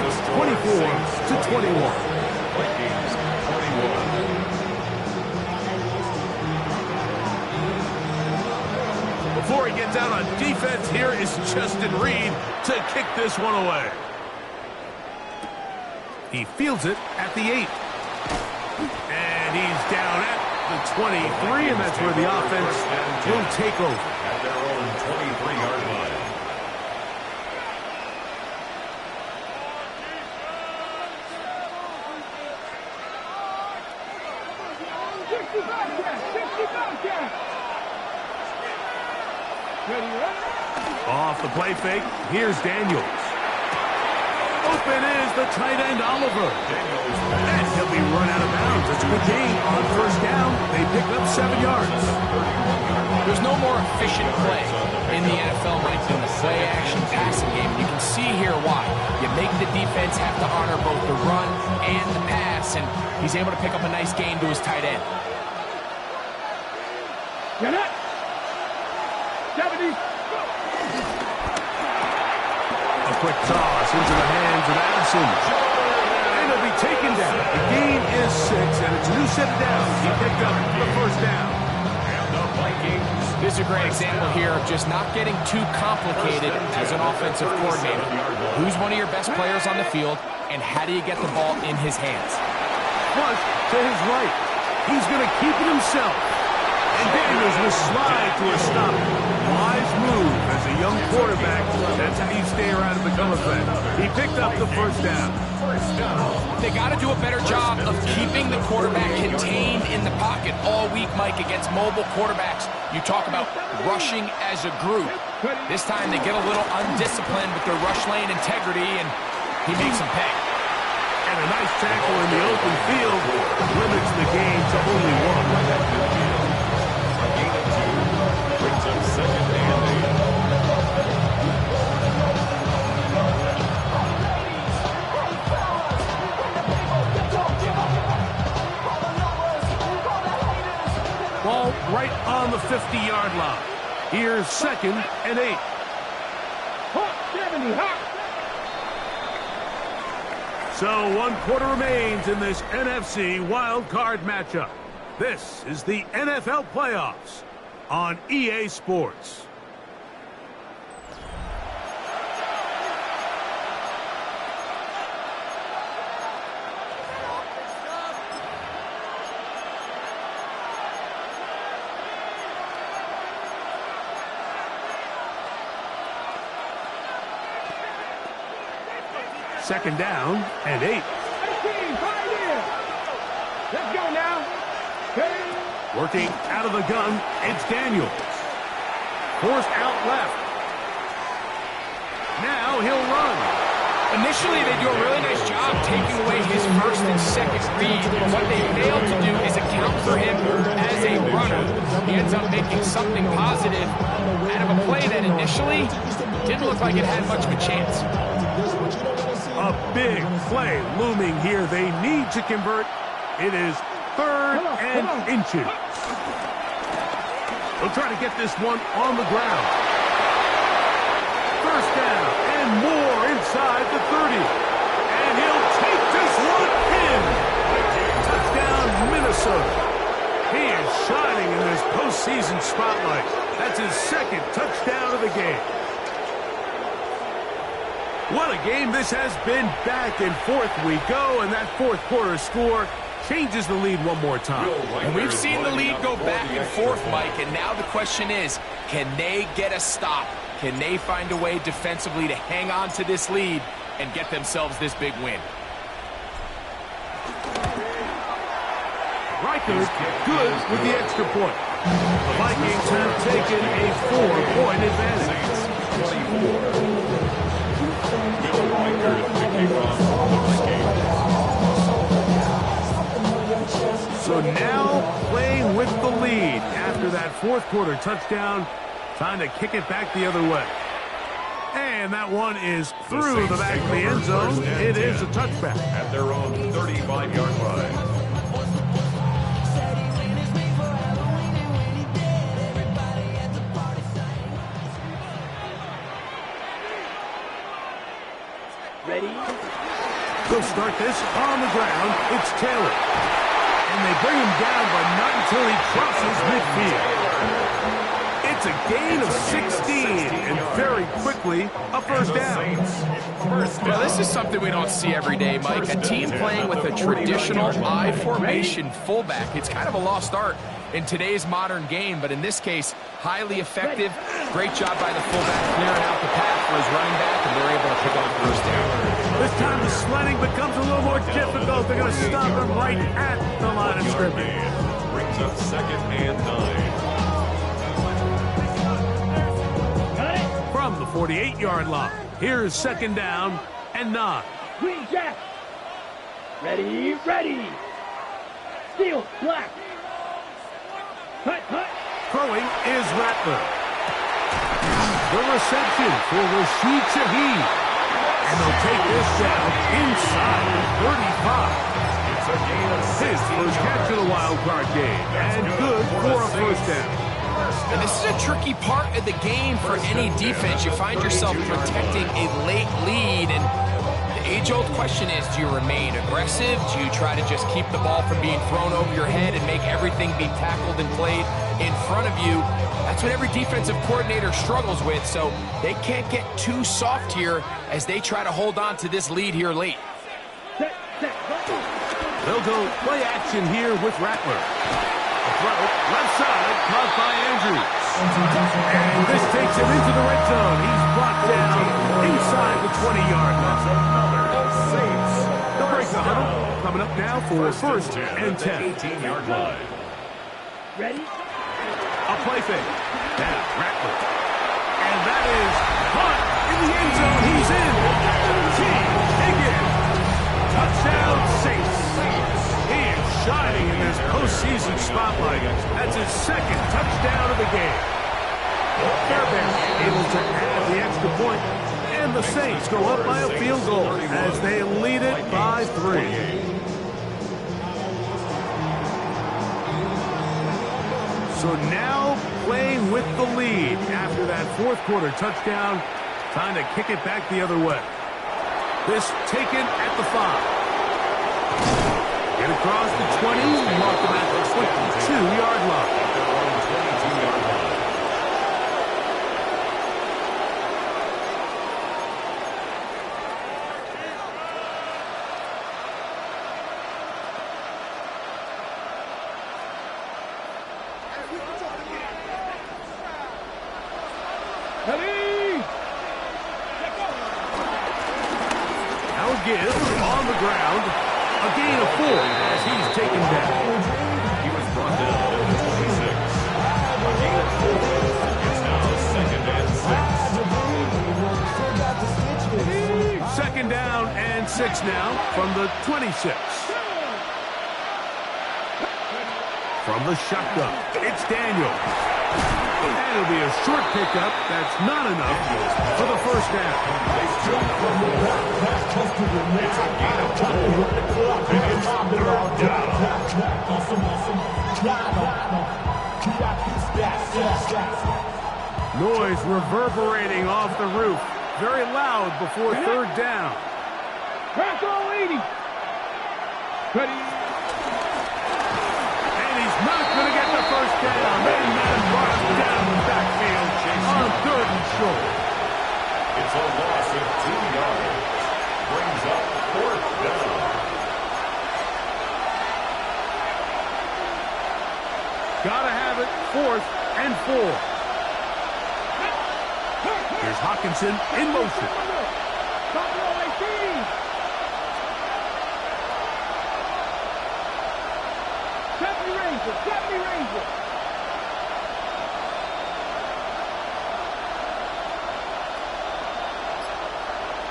Speaker 2: It's 24-21.
Speaker 7: Vikings 21.
Speaker 2: Before he gets out on defense, here is Justin Reed to kick this one away. He fields it at the 8. And he's down at the 23, and that's where the offense will take over.
Speaker 7: At their own 23-yard line.
Speaker 2: Off the play fake, here's Daniels. Open is the tight end, Oliver. And he'll be run out of bounds. It's a good gain on first down. They pick up 7 yards.
Speaker 5: There's no more efficient play in the NFL right than the play-action passing game. You can see here why. You make the defense have to honor both the run and the pass, and he's able to pick up a nice gain to his tight end.
Speaker 4: Get up. 70.
Speaker 2: A quick toss into the hands of Addison. And he'll be taken down. The gain is 6, and it's a new set of downs. He picked up the first down.
Speaker 7: And the Vikings.
Speaker 5: This is a great example here of just not getting too complicated as an offensive coordinator. Who's one of your best players on the field, and how do you get the ball in his hands?
Speaker 2: Flush to his right. He's going to keep it himself. And Daniels will slide to a stop. Wise move as a young quarterback. That's how you stay around and become a threat. He picked up the first down.
Speaker 5: They got to do a better job of keeping the quarterback contained in the pocket all week, Mike, against mobile quarterbacks. You talk about rushing as a group. This time they get a little undisciplined with their rush lane integrity, and he makes them pay.
Speaker 2: And a nice tackle in the open field limits the gain to only 1.
Speaker 7: Brings up second and 8.
Speaker 2: Ball right on the 50-yard line. Here's second and 8.
Speaker 4: Hot 70, hot.
Speaker 2: So 1 quarter remains in this NFC wild card matchup. This is the NFL playoffs on EA Sports. Second down and 8.
Speaker 4: Let's go now.
Speaker 2: Working out of the gun, it's Daniels. Forced out left. Now he'll run.
Speaker 5: Initially, they do a really nice job taking away his first and second read. What they fail to do is account for him as a runner. He ends up making something positive out of a play that initially didn't look like it had much of a chance.
Speaker 2: A big play looming here. They need to convert. It is 3rd and inches. They'll try to get this one on the ground. First down and more inside the 30. And he'll take this one in. Touchdown, Minnesota. He is shining in this postseason spotlight. That's his 2nd touchdown of the game. What a game this has been. Back and forth we go, and that 4th quarter score changes the lead one more time.
Speaker 5: And we've seen the lead go back and forth, Mike, and now the question is, can they get a stop? Can they find a way defensively to hang on to this lead and get themselves this big win?
Speaker 2: Reichert good with the extra point. The Vikings have taken a 4-point advantage.
Speaker 7: 24.
Speaker 2: So now playing with the lead after that 4th quarter touchdown, trying to kick it back the other way. And that one is through the back of the end zone. It is a touchback.
Speaker 7: At their own 35-yard line.
Speaker 4: Ready?
Speaker 2: They'll start this on the ground. It's Taylor. And they bring him down, but not until he crosses midfield. It's a gain of 16, and very quickly, a first down.
Speaker 5: Well, this is something we don't see every day, Mike. A team playing with a traditional I formation fullback. It's kind of a lost art in today's modern game, but in this case, highly effective. Great job by the fullback clearing out the path for his running back, and they're able to pick up the first down.
Speaker 2: This time the sledding becomes a little more difficult. They're going to stop him right at the line of scrimmage.
Speaker 7: Brings up 2nd and 9.
Speaker 2: From the 48-yard line, here's 2nd down and 9.
Speaker 4: Green Jack. Ready, ready. Steel, black. Hut, hut.
Speaker 2: Throwing is Rattler. The reception for Rashid Shaheed. And they'll take this down inside the 35.
Speaker 7: It's a gain of 6.
Speaker 2: His first catch of the wild card game. And good for a first down.
Speaker 5: And this is a tricky part of the game for any defense. You find yourself protecting a late lead, and the age-old question is, do you remain aggressive? Do you try to just keep the ball from being thrown over your head and make everything be tackled and played in front of you? That's what every defensive coordinator struggles with, so they can't get too soft here as they try to hold on to this lead here late.
Speaker 2: They'll go play action here with Rattler. Throw, left side, caught by Andrews. And this takes him into the red zone. He's brought down inside the 20-yard line. They'll break the huddle. Coming up now for first and 10.
Speaker 7: 18-yard line.
Speaker 4: Ready?
Speaker 2: A play fake. Now, Rattler. And that is caught in the end zone. He's in. Higgins. Touchdown, Saints. He is shining in this postseason spotlight. That's his 2nd touchdown of the game. Fairbanks able to add the extra point, and the Saints go up by a field goal as they lead it by 3. So now playing with the lead after that 4th quarter touchdown, trying to kick it back the other way. This taken at the 5. Get across the 20, mark them at the 22-yard line. Give on the ground, a gain of 4 as he's taken down.
Speaker 7: He was brought down at the 26. A gain of 4. It's now 2nd and 6.
Speaker 2: 2nd down and 6 now from the 26. From the shotgun, it's Daniel. And it'll be a short pickup that's not enough for the 1st down.
Speaker 7: It's a gain of 4. And it's 3rd down.
Speaker 2: Noise reverberating off the roof. Very loud before 3rd down.
Speaker 4: Press all 80. Ready.
Speaker 2: Not going to get the 1st down. Then Madden brought him down the backfield on 3rd and short.
Speaker 7: It's a loss of 2 yards. Brings up 4th down.
Speaker 2: Gotta have it. 4th and 4. Here's Hawkinson in motion.
Speaker 4: Deputy Ranger.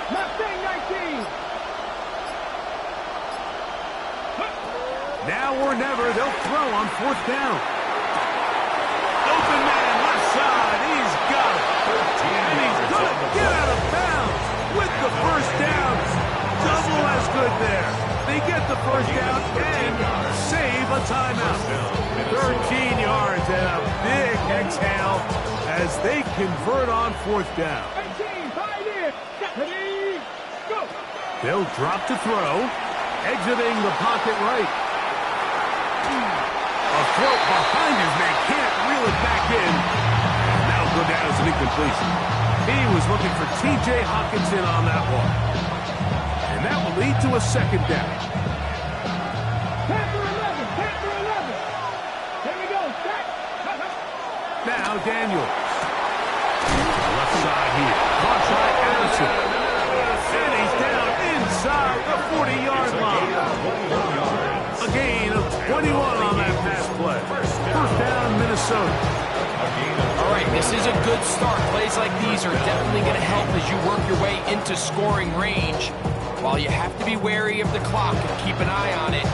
Speaker 4: Mustang 19.
Speaker 2: Now or never, they'll throw on 4th down. Open man, left side. He's got it. And he's going to get out of bounds with the 1st down. Double as good there. They get the 1st down and save a timeout. 13 yards and a big exhale as they convert on 4th down. They'll drop to throw, exiting the pocket right. A throw behind his man, can't reel it back in. And that'll go down as an incompletion. He was looking for T.J. Hawkinson on that one. And that will lead to a 2nd down.
Speaker 4: Panther 11. Here we go, set.
Speaker 2: Now Daniels. Left side here. Caught by Anderson. And he's down inside the 40-yard line. A gain of 21 on that pass play. 1st down, Minnesota.
Speaker 5: All right, this is a good start. Plays like these are definitely going to help as you work your way into scoring range. While you have to be wary of the clock and keep an eye on it,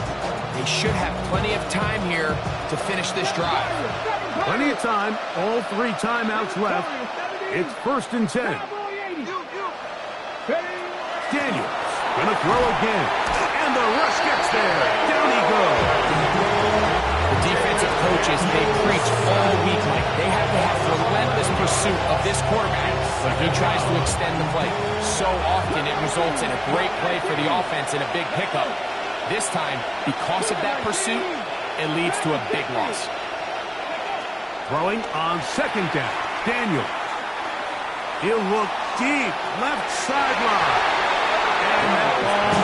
Speaker 5: they should have plenty of time here to finish this drive.
Speaker 2: Plenty of time. All 3 timeouts left. It's 1st and 10. Daniels going to throw again. And the rush gets there. Down he goes.
Speaker 5: The defensive coaches, they preach all week like they have to have relentless pursuit of this quarterback when he tries to extend the play. So often it results in a great play for the offense and a big pickup. This time, because of that pursuit, it leads to a big loss.
Speaker 2: Throwing on 2nd down. Daniels. He'll look deep. Left sideline. And that ball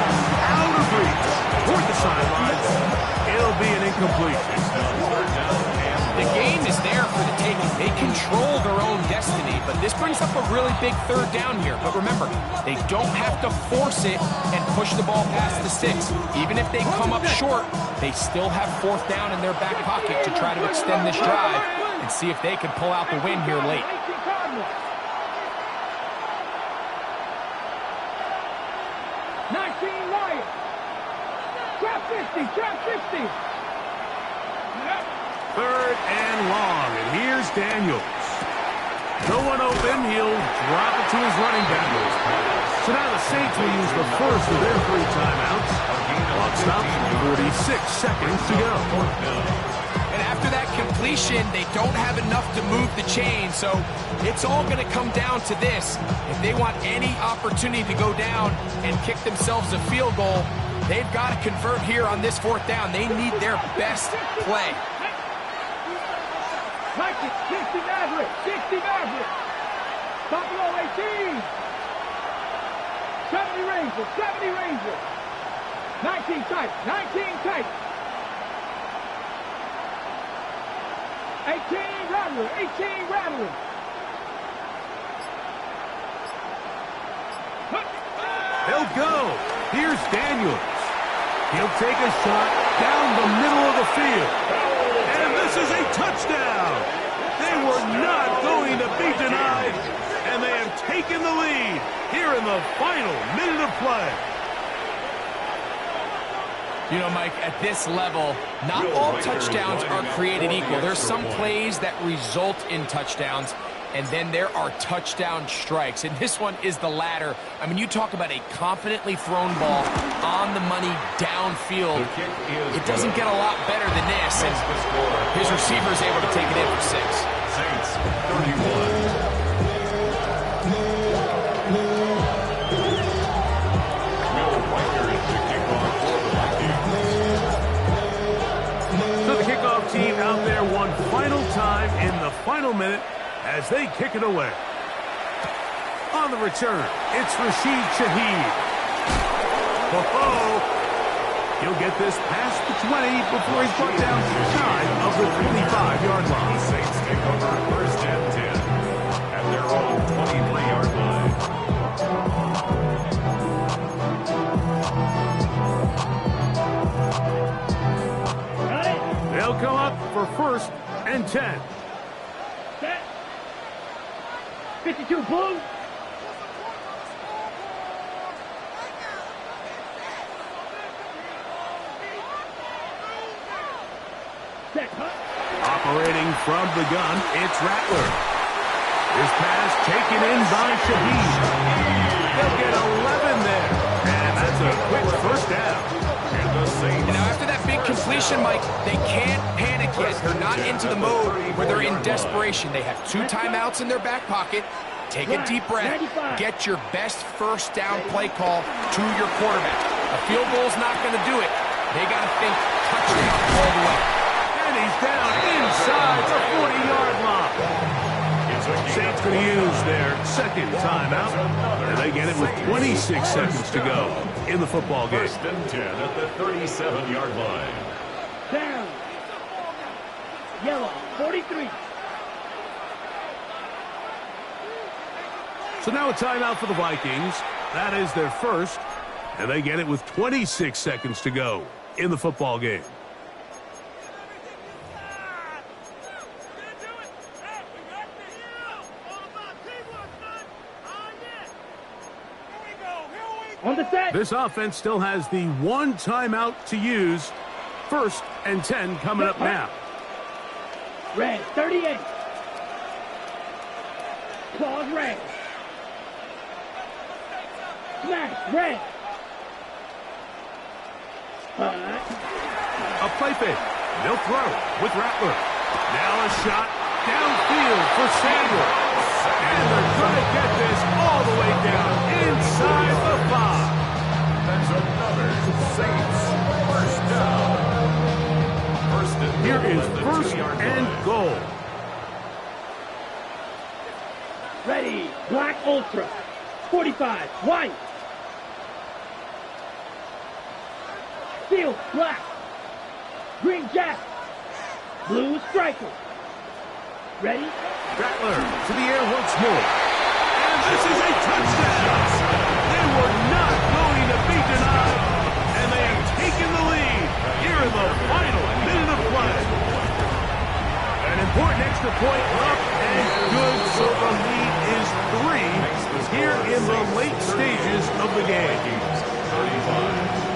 Speaker 2: out of reach. Toward the sidelines. It'll be an incompletion.
Speaker 5: The game is there for the taking. They control their own destiny, but this brings up a really big 3rd down here. But remember, they don't have to force it and push the ball past the 6. Even if they come up short, they still have 4th down in their back pocket to try to extend this drive and see if they can pull out the win here late.
Speaker 4: 19 Lions. Trap 50.
Speaker 2: 3rd and long, and here's Daniels. No one open, he'll drop it to his running back. So now the Saints will use the first of their 3 timeouts. Clock stops, 46 seconds to go.
Speaker 5: And after that completion, they don't have enough to move the chain, so it's all going to come down to this. If they want any opportunity to go down and kick themselves a field goal, they've got to convert here on this 4th down. They need their best play.
Speaker 4: 60 Maverick, 60 Maverick. Buffalo 18. 70 Rangers, 70 Rangers. 19 tight, 19 tight. 18 Rattler, 18 Rattler.
Speaker 2: They'll go. Here's Daniels. He'll take a shot down the middle of the field. And this is a touchdown. They were not going to be denied. And they have taken the lead here in the final minute of play.
Speaker 5: You know, Mike, at this level, not all touchdowns are created equal. There's some plays that result in touchdowns, and then there are touchdown strikes. And this one is the latter. I mean, you talk about a confidently thrown ball on the money downfield. It doesn't get a lot better than this. And his receiver is able to take it in for 6.
Speaker 7: Saints 31.
Speaker 2: Team out there one final time in the final minute as they kick it away. On the return, it's Rashid Shaheed. He'll get this past the 20 before he's brought down shy of the 25-yard line.
Speaker 7: The Saints take over 1st and 10 at their own 23-yard line.
Speaker 2: They'll come up for 1st and 10.
Speaker 4: Set. 52 blue. Set.
Speaker 2: Operating from the gun, it's Rattler. His pass taken in by Shaheed. They'll get 11 there. And that's a quick 1st down.
Speaker 5: And now after that big completion, Mike, they can't panic yet. They're not into the mode where they're in desperation. They have 2 timeouts in their back pocket. Take a deep breath. Get your best 1st down play call to your quarterback. A field goal's not going to do it. They got to think touchdown all the way.
Speaker 2: And he's down inside the 40-yard line. Saints going to use their 2nd timeout, and they get it with 26 seconds to go in the football game.
Speaker 7: 1st and 10 at the 37-yard line.
Speaker 4: Down. Yellow, 43.
Speaker 2: So now a timeout for the Vikings. That is their 1st, and they get it with 26 seconds to go in the football game.
Speaker 4: On the set.
Speaker 2: This offense still has the 1 timeout to use. 1st and 10 coming up now.
Speaker 4: Red, 38. Claws red. Smash, red.
Speaker 2: A play fake. They'll throw with Rattler. Now a shot downfield for Samuel. And they're going to get this all the way down inside the 5.
Speaker 7: That's another Saints 1st down. 1st and
Speaker 2: Here
Speaker 7: goal
Speaker 2: is
Speaker 7: at the
Speaker 2: 1st
Speaker 7: 2-yard
Speaker 2: and
Speaker 7: line.
Speaker 2: goal.
Speaker 4: Ready, black ultra. 45, white. Steel, black. Green jack. Blue striker. Ready?
Speaker 2: Rattler to the air once more. And this is a touchdown. They were not going to be denied. And they have taken the lead here in the final minute of play. An important extra point up and good. So the lead is 3 here in the late stages of the game.
Speaker 7: 35.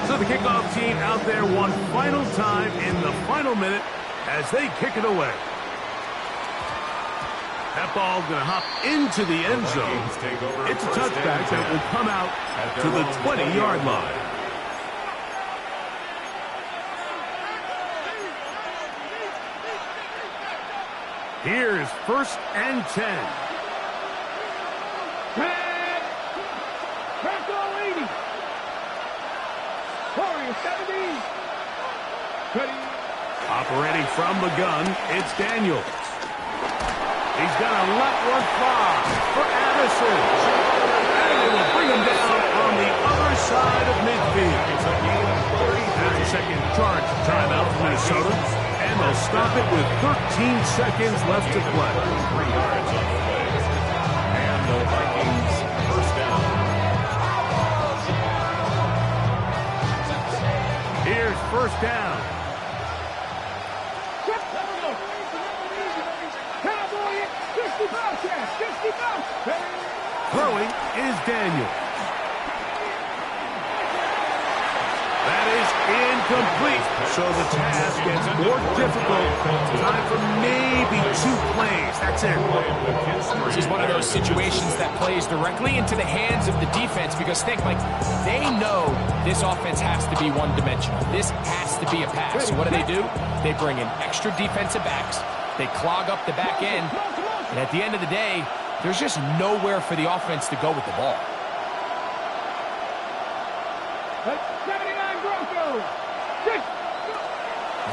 Speaker 2: So the kickoff team out there one final time in the final minute as they kick it away. That ball going to hop into the end zone. It's a touchback that will come out to the 20-yard line. Here's 1st and 10.
Speaker 4: Crack all 80. Warrior 70. Ready.
Speaker 2: Operating from the gun, it's Daniels. He's going to let one fly for Addison. And they will bring him down on the other side of midfield. 30-second charge timeout for Minnesota. And they'll stop it with 13 seconds left to play.
Speaker 7: 3 yards on the play. And the Vikings first down.
Speaker 2: Here's 1st down. Throwing is Daniel. That is incomplete. So the task gets more difficult. Time for maybe 2 plays. That's it.
Speaker 5: This is one of those situations that plays directly into the hands of the defense because think, Mike, they know this offense has to be one-dimensional. This has to be a pass. So what do? They bring in extra defensive backs. They clog up the back end. And at the end of the day, there's just nowhere for the offense to go with the ball.
Speaker 4: 79 Broncos.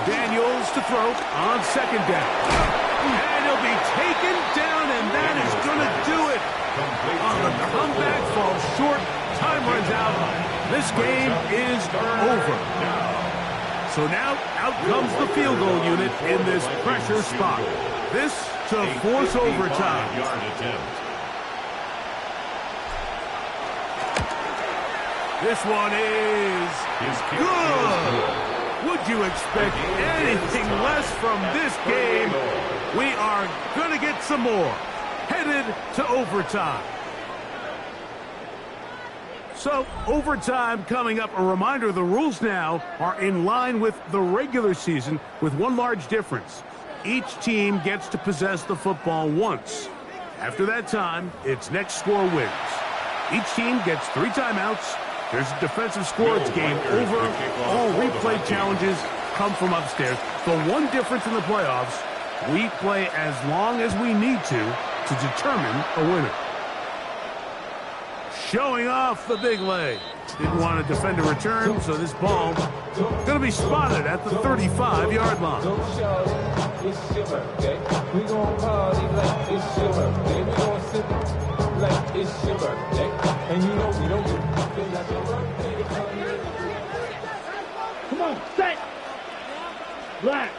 Speaker 2: Daniels to throw on 2nd down. And he'll be taken down, and that is going to do it. On the comeback, falls short. Time runs out. This game is over. So now, out comes the field goal unit in this pressure spot. This to force overtime. This one is good. Would you expect anything less from this game? We are going to get some more. Headed to overtime. So, overtime coming up. A reminder, the rules now are in line with the regular season with one large difference. Each team gets to possess the football once. After that time, it's next score wins. Each team gets 3 timeouts. There's a defensive score. It's game over. All replay challenges come from upstairs. The one difference in the playoffs, we play as long as we need to determine a winner. Showing off the big leg. Didn't want to defend a return, so this ball going to be spotted at the 35-yard line.
Speaker 8: It's your birthday. We gon' party like it's your birthday. We gon' sip like it's your birthday. And you know we don't feel like your birthday.
Speaker 4: Come on, set. Black,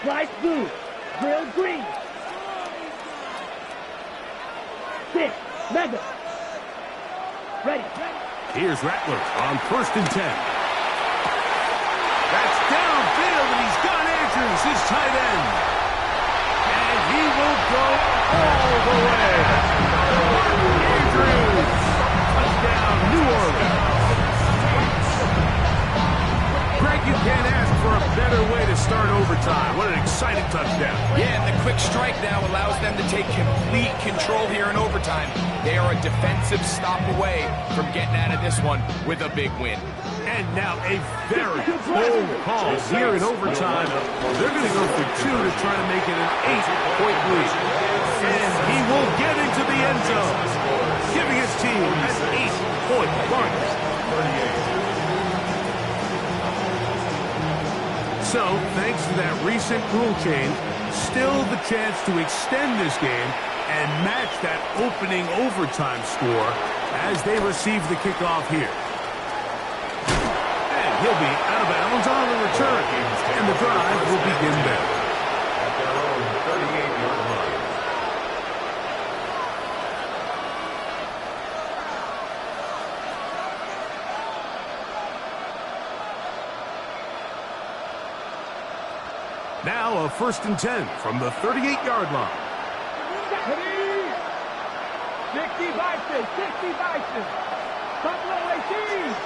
Speaker 4: light blue, grill green. 6, mega. Ready.
Speaker 2: Here's Rattler on 1st and 10. That's downfield, and he's got Andrews, his tight end. And he will go all the way. Andrews. Touchdown, New Orleans. Greg, you can't ask for a better way to start overtime. What an exciting touchdown.
Speaker 5: Yeah, and the quick strike now allows them to take complete control here in overtime. They are a defensive stop away from getting out of this one with a big win.
Speaker 2: And now a very bold call here in overtime. They're going to go for 2 to try to make it an 8-point lead. And he will get into the end zone, giving his team an 8-point mark. So, thanks to that recent rule change, still the chance to extend this game and match that opening overtime score as they receive the kickoff here. And he'll be out of bounds on the return, and the drive will begin there.
Speaker 7: At their own 38-yard line.
Speaker 2: Now a 1st and 10 from the 38-yard line.
Speaker 4: 60 Bison. Buffalo 18.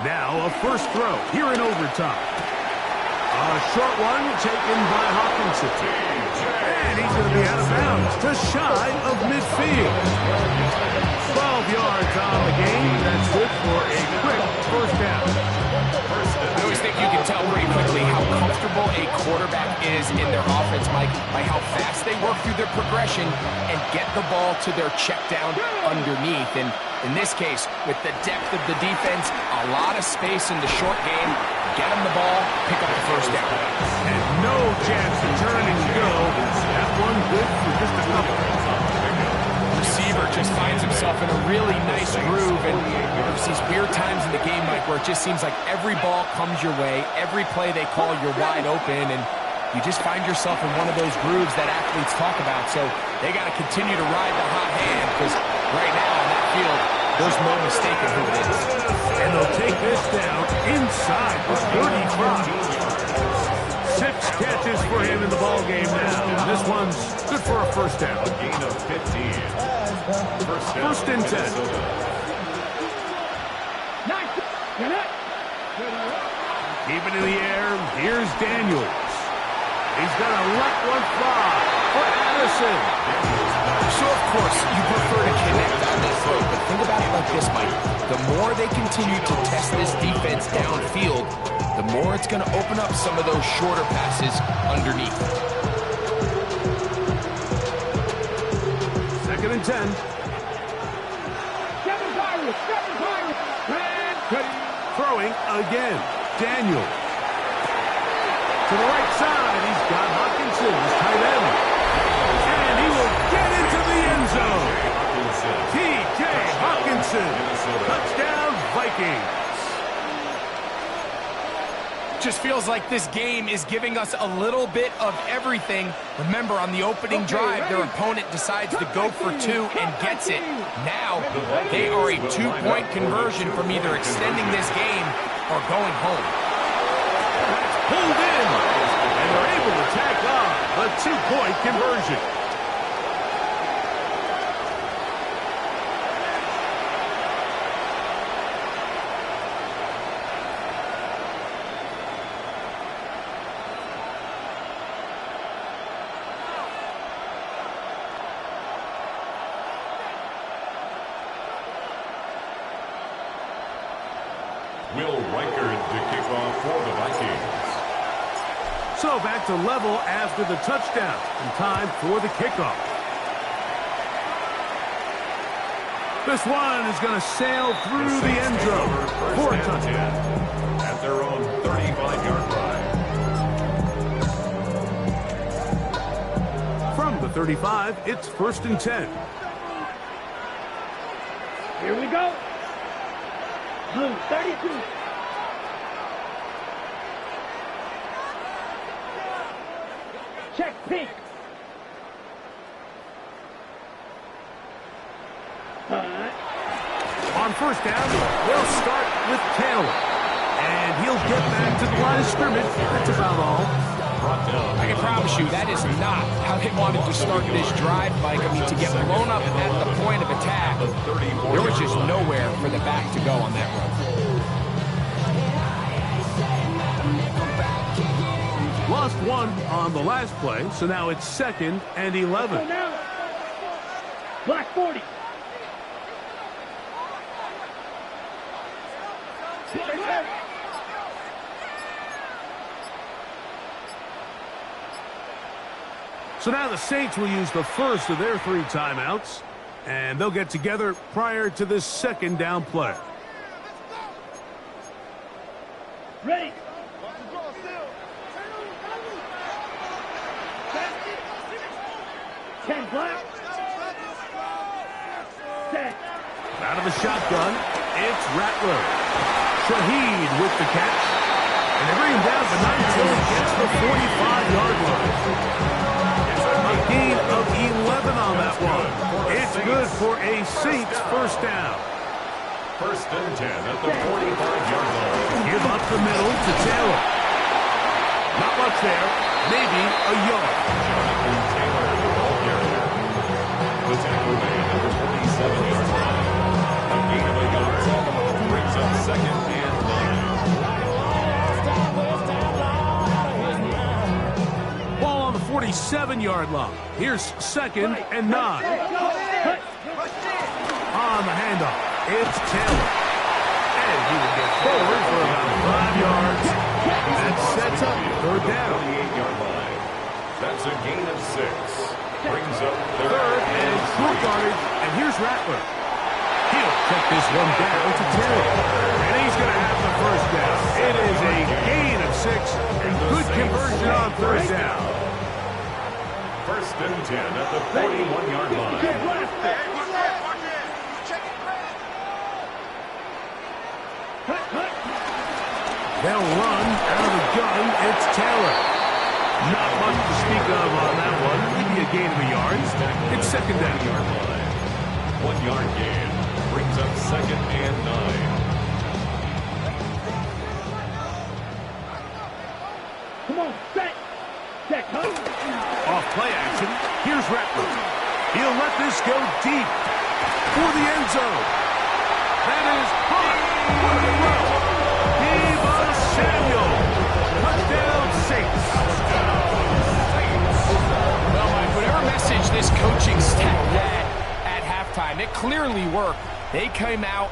Speaker 2: Now a first throw here in overtime. A short one taken by Hawkinson. And he's going to be out of bounds, just shy of midfield. 12 yards on the game. That's good for a quick 1st down.
Speaker 5: I always think you can tell pretty quickly how comfortable a quarterback is in their offense, Mike, by how fast they work through their progression and get the ball to their check down underneath. And in this case, with the depth of the defense, a lot of space in the short game, get them the ball, pick up the first down.
Speaker 2: And no chance to turn and go. That one good for just a couple.
Speaker 5: Receiver just finds himself in a really nice groove, and there's these weird times in the game, Mike, where it just seems like every ball comes your way, every play they call, you're wide open, and you just find yourself in one of those grooves that athletes talk about. So they got to continue to ride the hot hand, because right now on that field, there's no mistaking who it is.
Speaker 2: And they'll take this down inside the 35. 6 catches for him in the ball game now. This one's good for a first down.
Speaker 7: A gain of 15.
Speaker 2: First and 10. Keep it in the air. Here's Daniels. He's going to let one fly for Addison.
Speaker 5: So, of course, you prefer to connect on that throw, but think about it like this, Mike. The more they continue to test this defense downfield, the more it's going to open up some of those shorter passes underneath.
Speaker 2: Second and 10. Throwing again. Daniel. To the right side, he's got Hawkinson, his tight end. And he will get into the end zone. T.J. Hawkinson. Touchdown, Vikings.
Speaker 5: Just feels like this game is giving us a little bit of everything. Remember, on the opening drive, their opponent decides to go for 2 and gets it. Now, they are a 2-point conversion from either extending this game or going home.
Speaker 2: That's pulled in, and they're able to tack on a 2-point conversion.
Speaker 7: Will Reichard to kick off for the Vikings.
Speaker 2: So back to level after the touchdown, and time for the kickoff. This one is going to sail through the end zone for a touchdown.
Speaker 7: At their own 35-yard line.
Speaker 2: From the 35, it's first and 10.
Speaker 4: Here we go. Blue 32. Check pink.
Speaker 2: On first down, they'll start with Taylor. And he'll get back to the line of scrimmage. That's about all.
Speaker 5: I can promise you that is not how they wanted to start this drive, Mike. I mean, to get blown up at the point of attack, there was just nowhere for the back to go on that run.
Speaker 2: Lost 1 on the last play, so now it's 2nd and 11.
Speaker 4: Black 40.
Speaker 2: So now the Saints will use the first of their 3 timeouts, and they'll get together prior to this second down play.
Speaker 4: Ready. 10 black. 10.
Speaker 2: Out of the shotgun, it's Rattler. Shaheed with the catch. And they bring him down to 9 until he gets the 45-yard line. A gain of 11 on that one. It's good for a Saints first down.
Speaker 7: First and 10 at the 45-yard line.
Speaker 2: Give up the middle to Taylor. Not much there. Maybe a yard.
Speaker 7: The tackle made at the 47-yard line. A gain of a yard. Brings up 2nd and 9.
Speaker 2: Ball on the 47-yard line. Here's 2nd and 9. On the handoff, it's Taylor. And And he will get forward for about 5 yards. That sets up third down.
Speaker 7: 28-yard line. That's a gain of 6. Brings up
Speaker 2: Third and short yardage. And here's Rattler. He'll check this one down to Terry. And he's going to have the first down. It is a gain of 6. And good conversion on third down.
Speaker 7: First and 10 at the 41-yard line.
Speaker 2: They'll run out of the gun. It's Taylor. Not much to speak of on that one. Maybe a gain of a yard. It's second down.
Speaker 7: 1 yard gain. Brings up second and 9.
Speaker 4: Come on, set. Set, huh?
Speaker 2: Off play action. Here's Rattler. He'll let this go deep for the end zone. That is hot. What a run. Deebo Samuel. Touchdown, Saints.
Speaker 5: Well, Mike, whatever message this coaching staff had at halftime, it clearly worked. They came out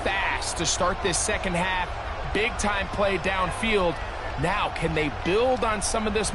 Speaker 5: fast to start this second half. Big-time play downfield. Now, can they build on some of this momentum?